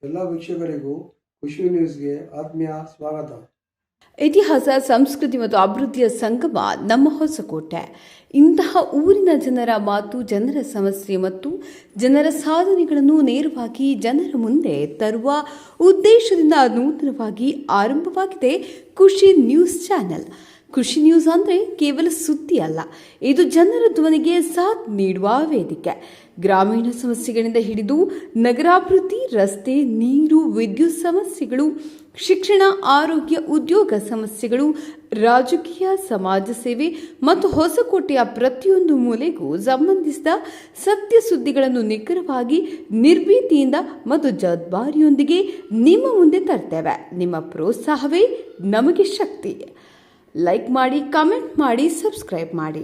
ಎಲ್ಲ ವೀಕ್ಷಕರಿಗೂ ಖುಷಿ ನ್ಯೂಸ್ಗೆ ಆತ್ಮೀಯ ಸ್ವಾಗತ. ಇತಿಹಾಸ, ಸಂಸ್ಕೃತಿ ಮತ್ತು ಅಭಿವೃದ್ಧಿಯ ಸಂಗಮ ನಮ್ಮ ಹೊಸಕೋಟೆ. ಇಂತಹ ಊರಿನ ಜನರ ಮಾತು, ಜನರ ಸಮಸ್ಯೆ ಮತ್ತು ಜನರ ಸಾಧನೆಗಳನ್ನು ನೇರವಾಗಿ ಜನರ ಮುಂದೆ ತರುವ ಉದ್ದೇಶದಿಂದ ನೂತನವಾಗಿ ಆರಂಭವಾಗಿದೆ ಖುಷಿ ನ್ಯೂಸ್ ಚಾನೆಲ್. ಖುಷಿ ನ್ಯೂಸ್ ಅಂದರೆ ಕೇವಲ ಸುದ್ದಿ ಅಲ್ಲ, ಇದು ಜನರ ಧ್ವನಿಗೆ ಸಾಥ್ ನೀಡುವ ವೇದಿಕೆ. ಗ್ರಾಮೀಣ ಸಮಸ್ಯೆಗಳಿಂದ ಹಿಡಿದು ನಗರಾಭಿವೃದ್ಧಿ, ರಸ್ತೆ, ನೀರು, ವಿದ್ಯುತ್ ಸಮಸ್ಯೆಗಳು, ಶಿಕ್ಷಣ, ಆರೋಗ್ಯ, ಉದ್ಯೋಗ ಸಮಸ್ಯೆಗಳು, ರಾಜಕೀಯ, ಸಮಾಜ ಸೇವೆ ಮತ್ತು ಹೊಸಕೋಟೆಯ ಪ್ರತಿಯೊಂದು ಮೂಲೆಗೂ ಸಂಬಂಧಿಸಿದ ಸತ್ಯ ಸುದ್ದಿಗಳನ್ನು ನಿಖರವಾಗಿ, ನಿರ್ಭೀತಿಯಿಂದ ಮತ್ತು ಜವಾಬ್ದಾರಿಯೊಂದಿಗೆ ನಿಮ್ಮ ಮುಂದೆ ತರ್ತೇವೆ. ನಿಮ್ಮ ಪ್ರೋತ್ಸಾಹವೇ ನಮಗೆ ಶಕ್ತಿ. ಲೈಕ್ ಮಾಡಿ, ಕಮೆಂಟ್ ಮಾಡಿ, ಸಬ್ಸ್ಕ್ರೈಬ್ ಮಾಡಿ.